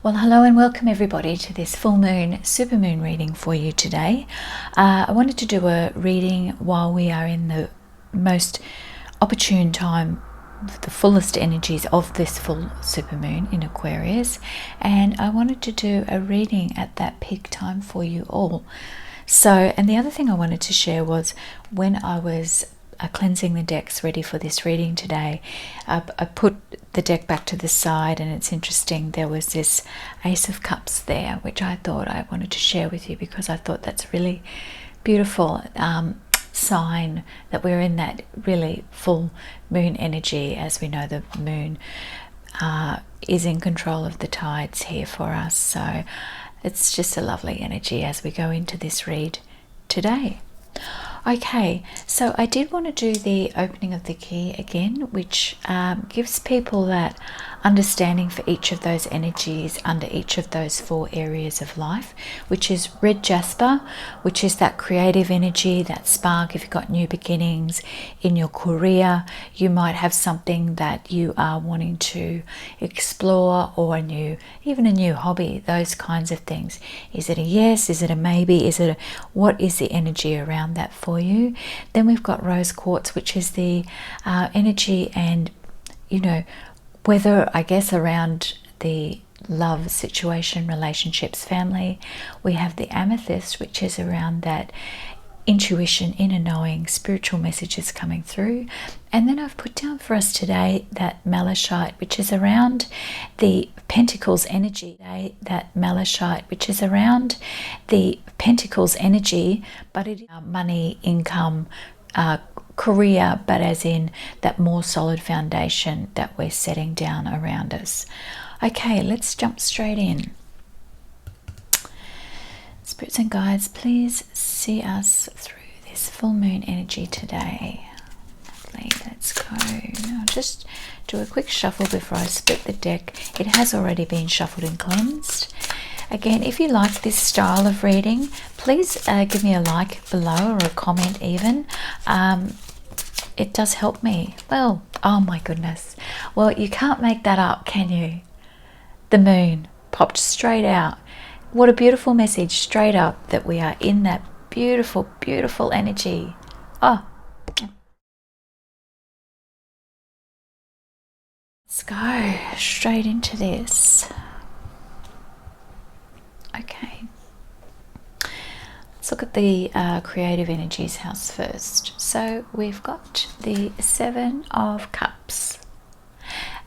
Well, hello and welcome everybody to this full moon, supermoon reading for you today. I wanted to do a reading while we are in the most opportune time, the fullest energies of this full supermoon in Aquarius, and I wanted to do a reading at that peak time for you all. So, and the other thing I wanted to share was when I was cleansing the decks ready for this reading today, I put the deck back to the side, and it's interesting, there was this Ace of Cups there, which I thought I wanted to share with you because I thought that's a really beautiful sign that we're in that really full moon energy. As we know, the moon is in control of the tides here for us, so it's just a lovely energy as we go into this read today. Okay, so I did want to do the opening of the key again, which gives people that understanding for each of those energies under each of those four areas of life, which is red jasper, which is that creative energy, that spark. If you've got new beginnings in your career, you might have something that you are wanting to explore, or even a new hobby, those kinds of things. Is it a yes? Is it a maybe? What is the energy around that for you? Then we've got rose quartz, which is the energy and whether, I guess, around the love situation, relationships, family. We have the amethyst, which is around that intuition, inner knowing, spiritual messages coming through. And then I've put down for us today that malachite, which is around the pentacles energy. That malachite, which is around the pentacles energy, but it is money, income, career, but as in that more solid foundation that we're setting down around us. Okay, let's jump straight in. Spirits and guides, please see us through this full moon energy today. Lovely, let's go. I'll just do a quick shuffle before I split the deck. It has already been shuffled and cleansed. Again, if you like this style of reading, please give me a like below, or a comment even. It does help me. Well, oh my goodness. Well, you can't make that up, can you? The moon popped straight out. What a beautiful message straight up, that we are in that beautiful, beautiful energy. Oh. Let's go straight into this. Okay. Let's look at the creative energies house first. So we've got the Seven of Cups.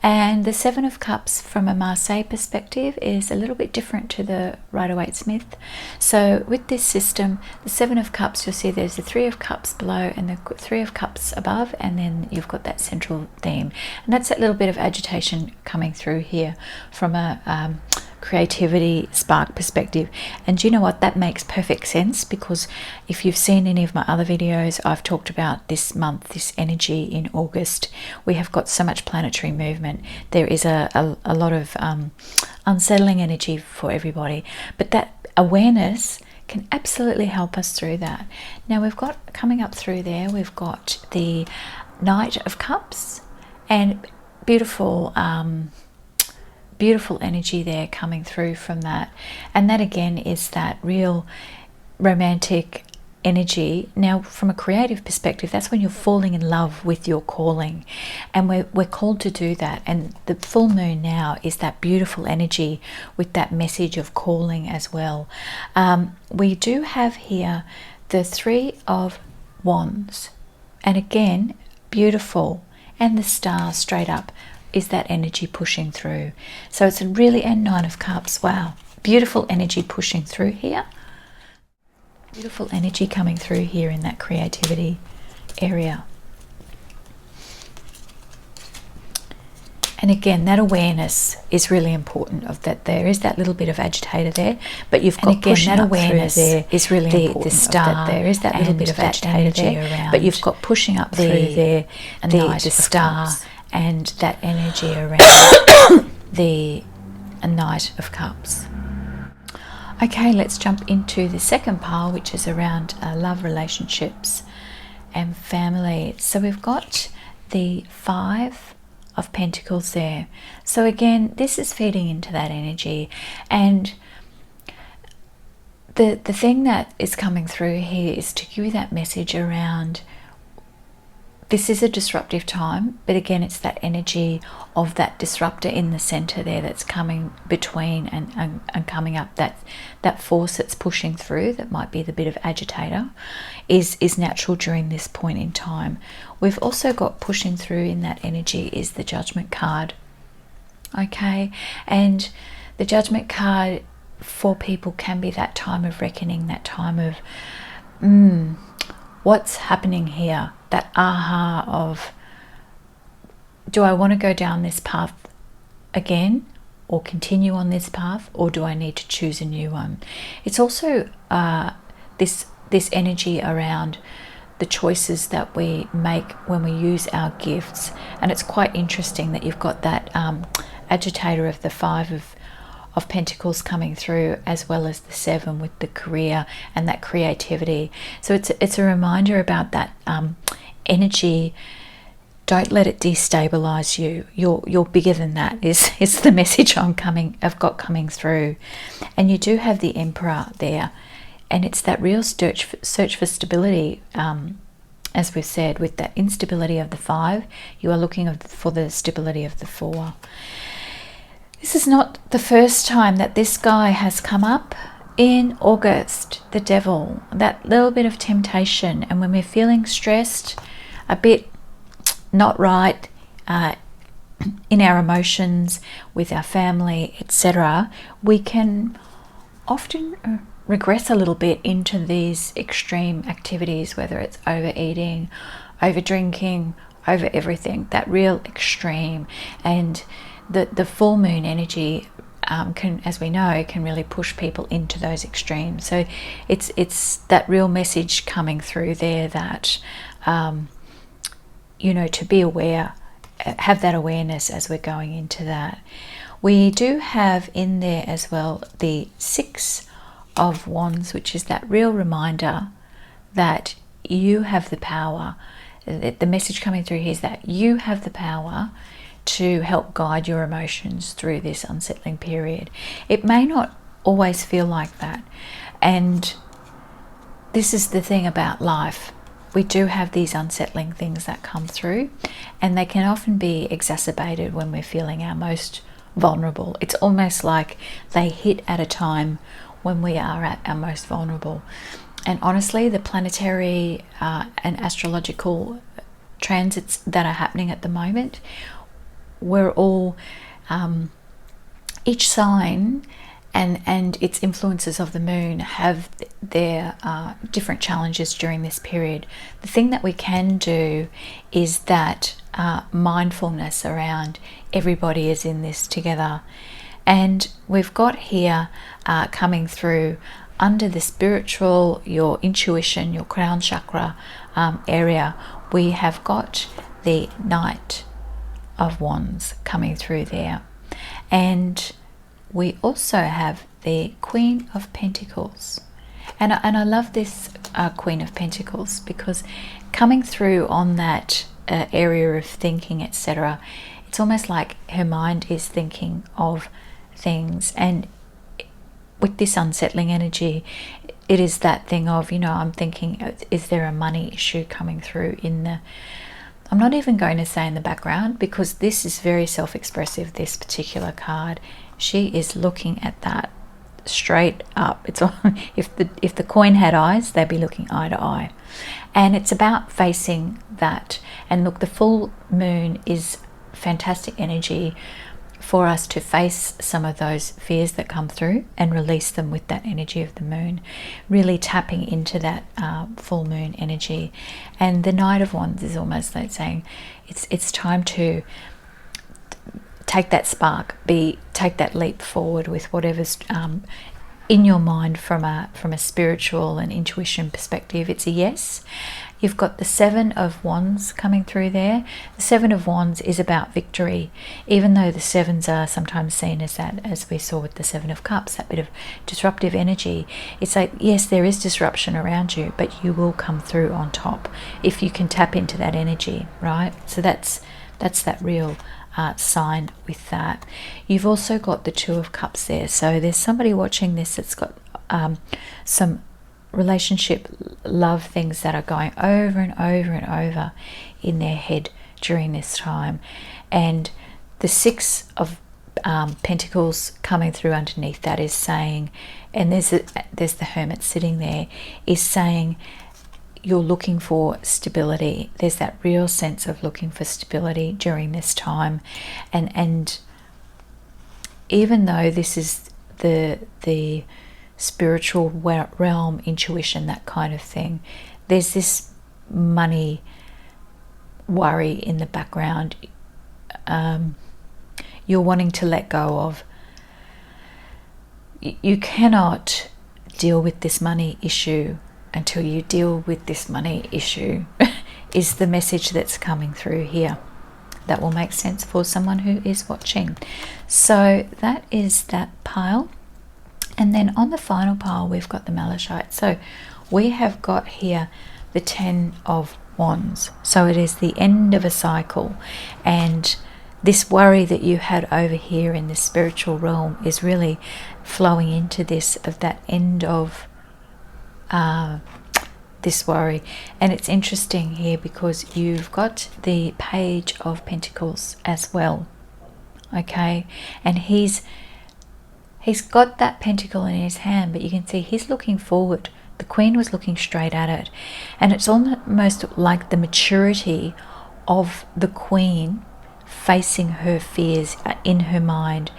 And the Seven of Cups from a Marseille perspective is a little bit different to the Rider-Waite-Smith. So with this system, the Seven of Cups, you'll see there's the Three of Cups below and the Three of Cups above, and then you've got that central theme. And that's that little bit of agitation coming through here from a creativity spark perspective. And you know what, that makes perfect sense, because if you've seen any of my other videos, I've talked about this month, this energy in August. We have got so much planetary movement. There is a lot of unsettling energy for everybody, but that awareness can absolutely help us through that. Now we've got coming up through there, we've got the Knight of Cups, and beautiful energy there coming through from that. And that again is that real romantic energy. Now from a creative perspective, that's when you're falling in love with your calling, and we're called to do that. And the full moon now is that beautiful energy with that message of calling as well. We do have here the Three of Wands, and again beautiful, and the Star straight up is that energy pushing through. So it's really a Nine of Cups. Wow, beautiful energy pushing through here. Beautiful energy coming through here in that creativity area. And again, that awareness is really important of that. There is that little bit of agitator there, but you've got pushing that awareness there is really important. The Star, there is that little bit of agitator there, but you've got pushing up through there the Star and that energy around the Knight of Cups. Okay, let's jump into the second pile, which is around love, relationships and family. So we've got the Five of Pentacles there. So again, this is feeding into that energy. And the thing that is coming through here is to give you that message around, this is a disruptive time, but again, it's that energy of that disruptor in the center there that's coming between and coming up. That force that's pushing through, that might be the bit of agitator, is natural during this point in time. We've also got pushing through in that energy is the Judgment card. Okay, and the Judgment card for people can be that time of reckoning, that time of what's happening here, that aha of, do I want to go down this path again or continue on this path, or do I need to choose a new one? It's also this energy around the choices that we make when we use our gifts. And it's quite interesting that you've got that agitator of the Five of Pentacles coming through, as well as the Seven with the career and that creativity. So it's a reminder about that energy. Don't let it destabilize you. You're bigger than that is the message I've got coming through. And you do have the Emperor there, and it's that real search for stability. As we've said, with that instability of the Five, you are looking for the stability of the Four. This is not the first time that this guy has come up. In August, the Devil, that little bit of temptation, and when we're feeling stressed, a bit not right in our emotions, with our family, etc., we can often regress a little bit into these extreme activities, whether it's overeating, over drinking, over everything, that real extreme. And the full moon energy can, as we know, can really push people into those extremes. So it's that real message coming through there that to be aware, have that awareness as we're going into that. We do have in there as well the Six of Wands, which is that real reminder that you have the power. The message coming through here is that you have the power to help guide your emotions through this unsettling period. It may not always feel like that, and this is the thing about life. We do have these unsettling things that come through, and they can often be exacerbated when we're feeling our most vulnerable. It's almost like they hit at a time when we are at our most vulnerable. And honestly, the planetary and astrological transits that are happening at the moment, we're all, each sign and its influences of the moon have their different challenges during this period. The thing that we can do is that mindfulness around everybody is in this together. And we've got here coming through under the spiritual, your intuition, your crown chakra area, we have got the Knight of Wands coming through there. And we also have the Queen of Pentacles. And I love this Queen of Pentacles, because coming through on that area of thinking, etc., it's almost like her mind is thinking of things. And with this unsettling energy, it is that thing of, I'm thinking, is there a money issue coming through in the, I'm not even going to say in the background, because this is very self-expressive, this particular card. She is looking at that straight up. It's if the coin had eyes, they'd be looking eye to eye. And it's about facing that. And look, the full moon is fantastic energy for us to face some of those fears that come through and release them with that energy of the moon, really tapping into that full moon energy. And the Knight of Wands is almost like saying it's time to take that spark, take that leap forward with whatever's in your mind from a spiritual and intuition perspective. It's a yes. You've got the Seven of Wands coming through there. The Seven of Wands is about victory, even though the sevens are sometimes seen as that, as we saw with the Seven of Cups, that bit of disruptive energy. It's like, yes, there is disruption around you, but you will come through on top if you can tap into that energy, right? So that's that real sign with that. You've also got the Two of Cups there, so there's somebody watching this that's got some relationship love things that are going over and over and over in their head during this time. And the Six of Pentacles coming through underneath that is saying, and there's the Hermit sitting there, is saying you're looking for stability. There's that real sense of looking for stability during this time, and even though this is the spiritual realm, intuition, that kind of thing, there's this money worry in the background. You're wanting to let go of. You cannot deal with this money issue until you deal with this money issue is the message that's coming through here. That will make sense for someone who is watching. So that is that pile. And then on the final pile, we've got the Malachite. So we have got here the Ten of Wands. So it is the end of a cycle. And this worry that you had over here in the spiritual realm is really flowing into this, of that end of this worry. And it's interesting here because you've got the Page of Pentacles as well. Okay, and he's got that pentacle in his hand, but you can see he's looking forward. The Queen was looking straight at it, and it's almost like the maturity of the Queen facing her fears in her mind,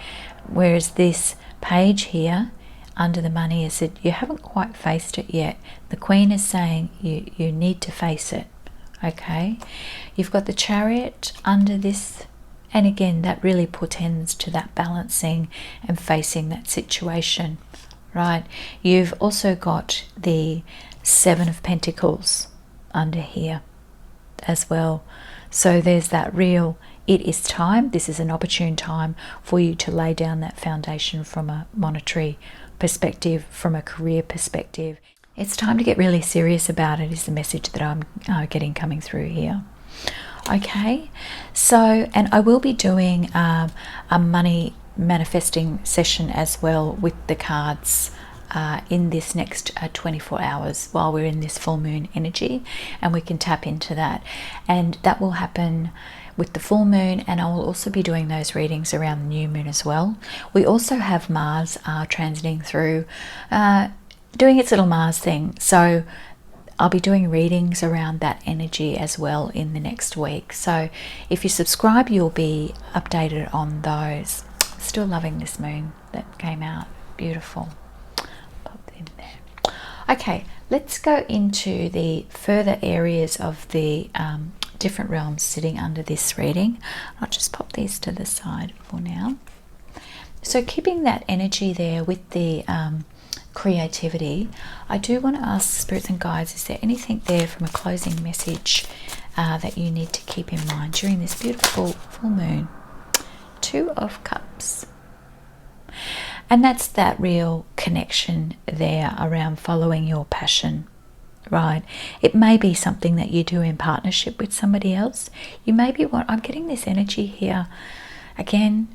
whereas this Page here under the money is that you haven't quite faced it yet. The Queen is saying you need to face it. Okay, you've got the Chariot under this, and again that really portends to that balancing and facing that situation, right? You've also got the Seven of Pentacles under here as well. So there's that real, it is time. This is an opportune time for you to lay down that foundation from a monetary perspective, from a career perspective. It's time to get really serious about it, is the message that I'm getting coming through here. Okay, so, and I will be doing a money manifesting session as well with the cards in this next 24 hours while we're in this full moon energy, and we can tap into that. And that will happen with the full moon, and I will also be doing those readings around the new moon as well. We also have Mars transiting through, doing its little Mars thing. So I'll be doing readings around that energy as well in the next week. So if you subscribe, you'll be updated on those. Still loving this moon that came out. Beautiful. Pop in there. Okay, let's go into the further areas of the different realms sitting under this reading. I'll just pop these to the side for now. So keeping that energy there with the creativity, I do want to ask spirits and guides, is there anything there from a closing message that you need to keep in mind during this beautiful full moon? Two of Cups. And that's that real connection there around following your passion, right? It may be something that you do in partnership with somebody else. You may be I'm getting this energy here. Again,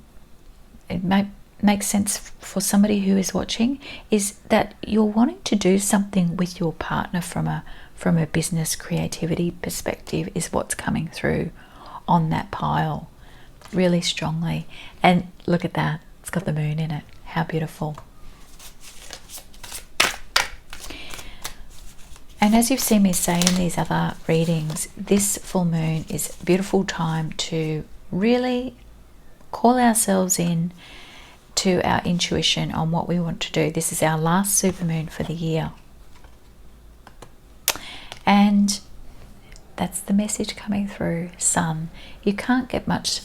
it may makes sense for somebody who is watching, is that you're wanting to do something with your partner from a business creativity perspective, is what's coming through on that pile really strongly. And look at that, it's got the moon in it. How beautiful. And as you've seen me say in these other readings, this full moon is a beautiful time to really call ourselves in to our intuition on what we want to do. This is our last supermoon for the year, and that's the message coming through. Sun. You can't get much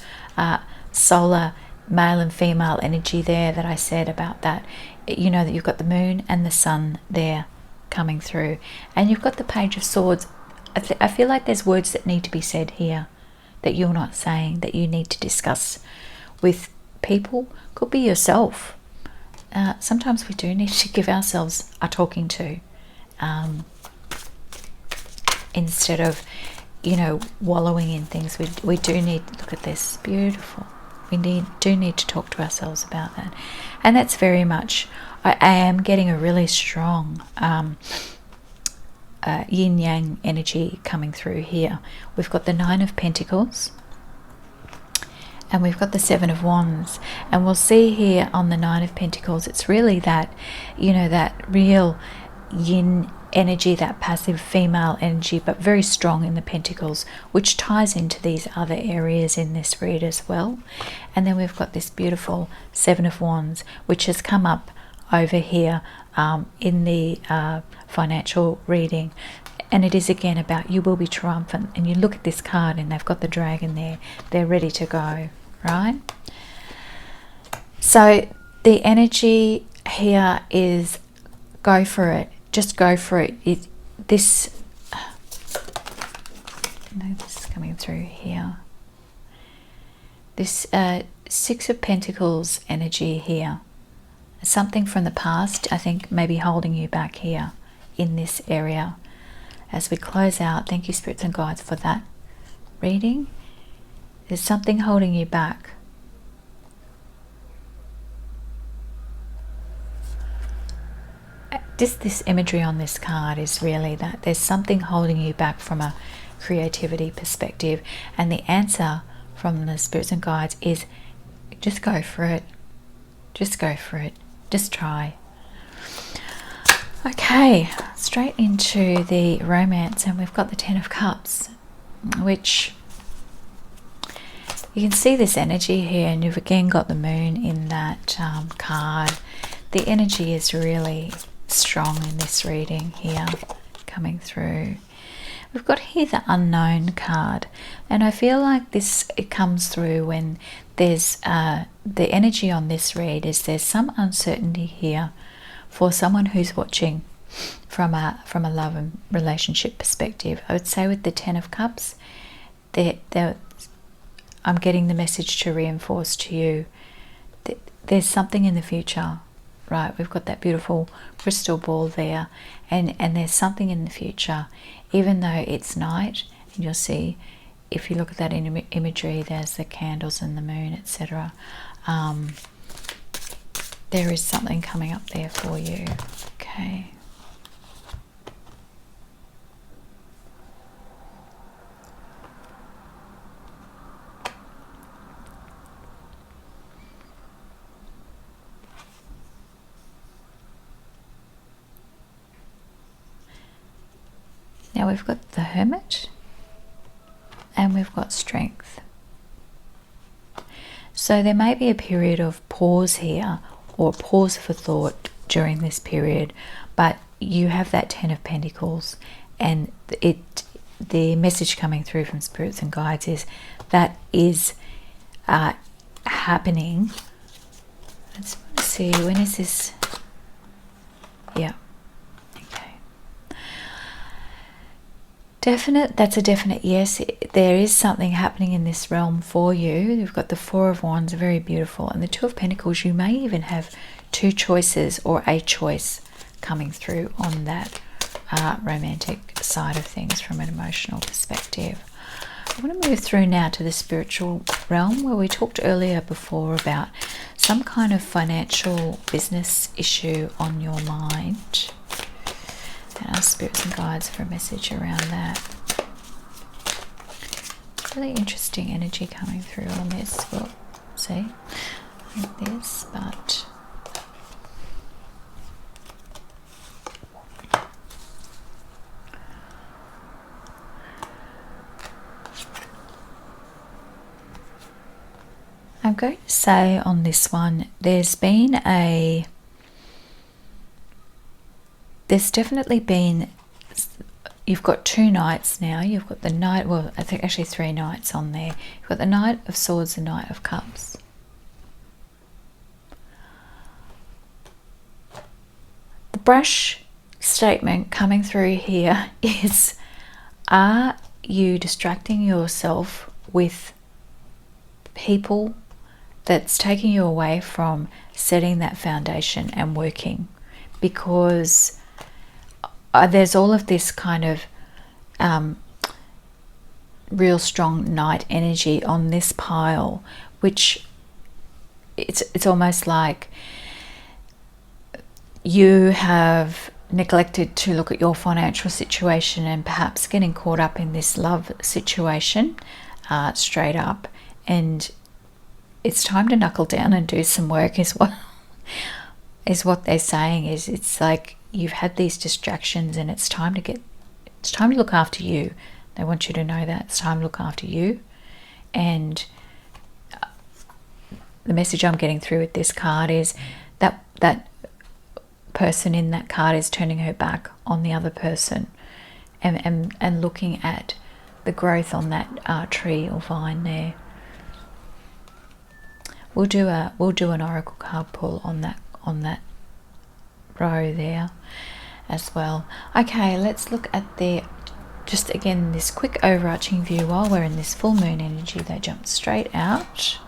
solar male and female energy there that I said about that. You know that you've got the moon and the sun there coming through, and you've got the Page of Swords. I feel like there's words that need to be said here that you're not saying, that you need to discuss with people. Could be yourself. Sometimes we do need to give ourselves a talking to, instead of you know, wallowing in things. We do need, look at this, beautiful. We do need to talk to ourselves about that. And that's very much, I am getting a really strong yin yang energy coming through here. We've got the Nine of Pentacles and we've got the Seven of Wands, and we'll see here on the Nine of Pentacles, it's really that, you know, that real yin energy, that passive female energy, but very strong in the Pentacles, which ties into these other areas in this read as well. And then we've got this beautiful Seven of Wands, which has come up over here in the financial reading, and it is again about you will be triumphant. And you look at this card and they've got the dragon there, they're ready to go, right? So the energy here is go for it, just go for it. This is coming through here, this Six of Pentacles energy here, something from the past, I think, maybe holding you back here in this area. As we close out, thank you, spirits and guides, for that reading. There's something holding you back. This imagery on this card is really that there's something holding you back from a creativity perspective, and the answer from the spirits and guides is just go for it. Just go for it. Just try. Okay, straight into the romance, and we've got the Ten of Cups, which you can see this energy here, and you've again got the moon in that card. The energy is really strong in this reading here, coming through. We've got here the Unknown card, and I feel like it comes through when there's the energy on this read is there's some uncertainty here for someone who's watching from a love and relationship perspective. I would say with the Ten of Cups, I'm getting the message to reinforce to you that there's something in the future, right? We've got that beautiful crystal ball there, and there's something in the future, even though it's night. And you'll see, if you look at that imagery, there's the candles and the moon, etc. There is something coming up there for you. Okay. Now we've got the Hermit and we've got Strength. So there may be a period of pause here, or pause for thought during this period, but you have that Ten of Pentacles, and the message coming through from spirits and guides is that is happening. Let's see, when is this? Yeah. That's a definite yes. There is something happening in this realm for you. You've got the Four of Wands, very beautiful, and the Two of Pentacles. You may even have two choices or a choice coming through on that romantic side of things from an emotional perspective. I want to move through now to the spiritual realm, where we talked earlier before about some kind of financial business issue on your mind. And our spirits and guides for a message around that. Really interesting energy coming through on this. We'll see like this, but I'm going to say on this one, there's definitely been, you've got two knights now. You've got the knight, well, I think actually three knights on there. You've got the Knight of Swords, the Knight of Cups. The brush statement coming through here is, are you distracting yourself with people that's taking you away from setting that foundation and working? Because there's all of this kind of real strong Knight energy on this pile, which it's almost like you have neglected to look at your financial situation and perhaps getting caught up in this love situation straight up, and it's time to knuckle down and do some work is what they're saying. Is it's like you've had these distractions and it's time to look after you. They want you to know that it's time to look after you. And the message I'm getting through with this card is that person in that card is turning her back on the other person and looking at the growth on that tree or vine there. We'll do an oracle card pull on that row there as well. Okay, let's look at just again this quick overarching view while we're in this full moon energy. They jumped straight out.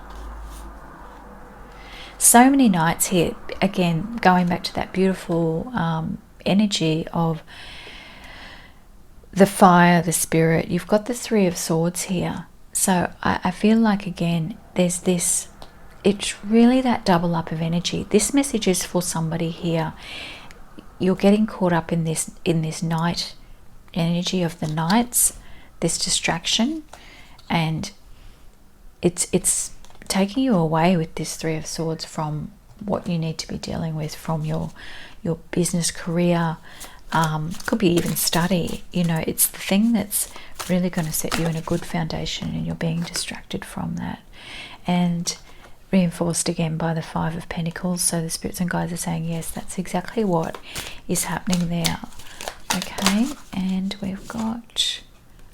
So many Knights here, again going back to that beautiful energy of the fire, the spirit. You've got the Three of Swords here, so I feel like again there's this, it's really that double up of energy. This message is for somebody here. You're getting caught up in this Knight energy of the Knights, this distraction, and it's taking you away with this Three of Swords from what you need to be dealing with, from your business, career, could be even study. You know, it's the thing that's really going to set you in a good foundation, and you're being distracted from that. And reinforced again by the Five of Pentacles. So the spirits and guides are saying, yes, that's exactly what is happening there. Okay, and we've got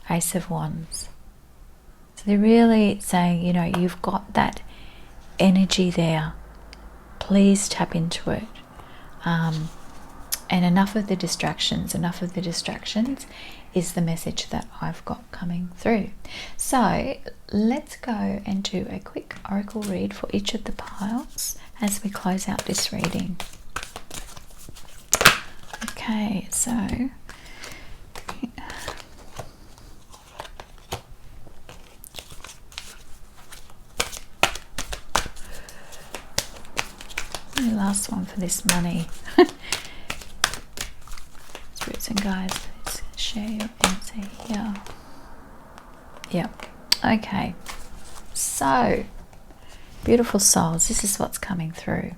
Ace of Wands. So they're really saying, you know, you've got that energy there. Please tap into it. And enough of the distractions is the message that I've got coming through. So let's go and do a quick oracle read for each of the piles as we close out this reading. Okay, so the last one for this money. Spirits and guides, please share your answer here. Yep. Okay. So, beautiful souls, this is what's coming through.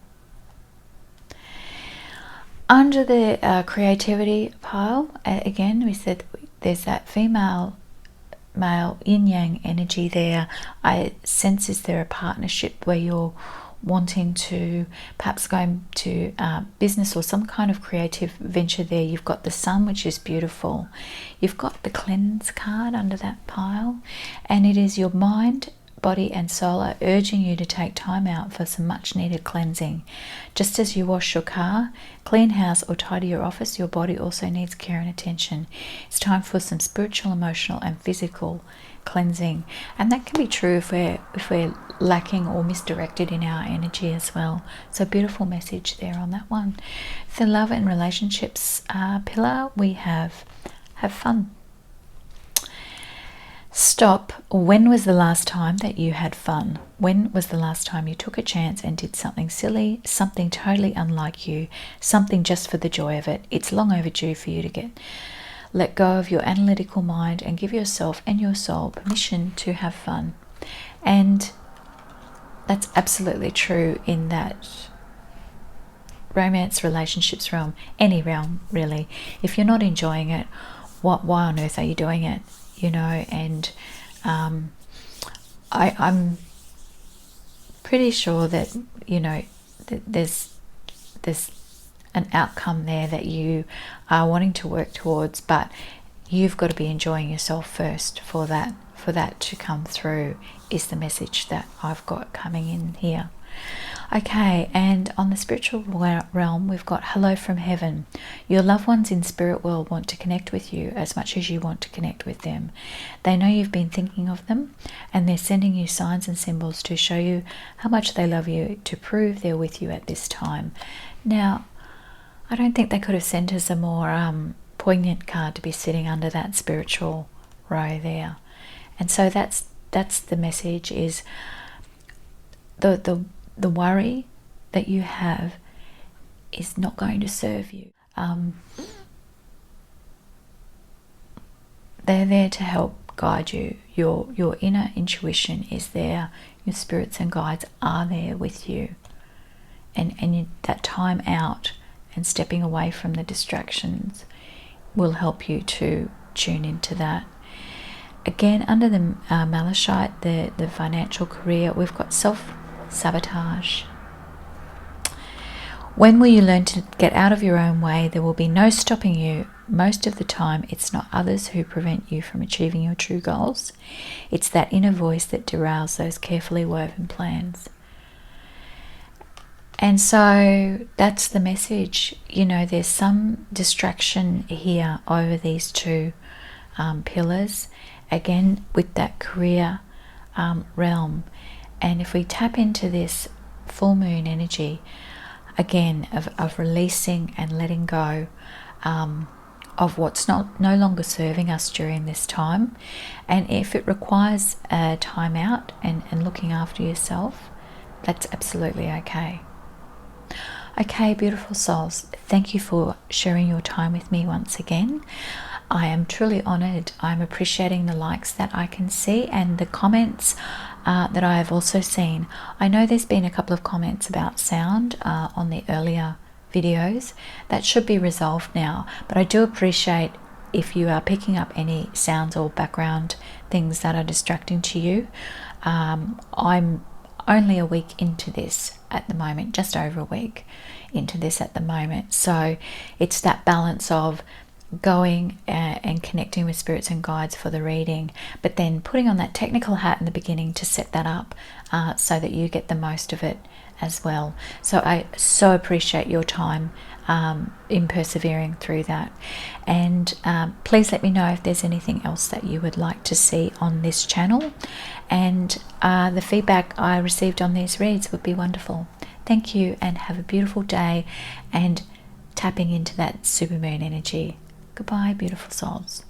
Under the creativity pile, again, we said there's that female, male, yin-yang energy there. I sense is there a partnership where you're wanting to perhaps go into business or some kind of creative venture there. You've got the Sun, which is beautiful. You've got the Cleanse card under that pile, and it is your mind, body and soul are urging you to take time out for some much needed cleansing. Just as you wash your car, clean house or tidy your office, your body also needs care and attention. It's time for some spiritual, emotional and physical cleansing, and that can be true if we're lacking or misdirected in our energy as well. So beautiful message there on that one. The love and relationships pillar, we have fun. Stop. When was the last time that you had fun? When was the last time you took a chance and did something silly, something totally unlike you, something just for the joy of it? It's long overdue for you to let go of your analytical mind and give yourself and your soul permission to have fun. And that's absolutely true in that romance, relationships realm, any realm really. If you're not enjoying it, why on earth are you doing it? You know, and I'm pretty sure that, you know, that there's an outcome there that you are wanting to work towards, but you've got to be enjoying yourself first for that to come through, is the message that I've got coming in here. Okay, and on the spiritual realm, we've got hello from heaven. Your loved ones in spirit world want to connect with you as much as you want to connect with them. They know you've been thinking of them, and they're sending you signs and symbols to show you how much they love you, to prove they're with you at this time. Now, I don't think they could have sent us a more poignant card to be sitting under that spiritual row there. And so that's the message, is the worry that you have is not going to serve you. They're there to help guide you. Your inner intuition is there. Your spirits and guides are there with you. And that time out and stepping away from the distractions will help you to tune into that. Again, under the Malachite, the financial career, we've got self-sabotage. When will you learn to get out of your own way? There will be no stopping you. Most of the time, it's not others who prevent you from achieving your true goals. It's that inner voice that derails those carefully woven plans. And so that's the message. You know, there's some distraction here over these two pillars. Again, with that career realm. And if we tap into this full moon energy, again, of releasing and letting go of what's no longer serving us during this time. And if it requires a time out and looking after yourself, that's absolutely okay. Okay, beautiful souls, thank you for sharing your time with me once again. I am truly honored. I'm appreciating the likes that I can see and the comments that I have also seen. I know there's been a couple of comments about sound on the earlier videos. That should be resolved now, but I do appreciate if you are picking up any sounds or background things that are distracting to you. I'm only a week into this at the moment, just over a week into this at the moment. So it's that balance of going and connecting with spirits and guides for the reading, but then putting on that technical hat in the beginning to set that up so that you get the most of it as well. So I so appreciate your time in persevering through that. And please let me know if there's anything else that you would like to see on this channel. And the feedback I received on these reads would be wonderful. Thank you, and have a beautiful day, and tapping into that supermoon energy. Goodbye, beautiful souls.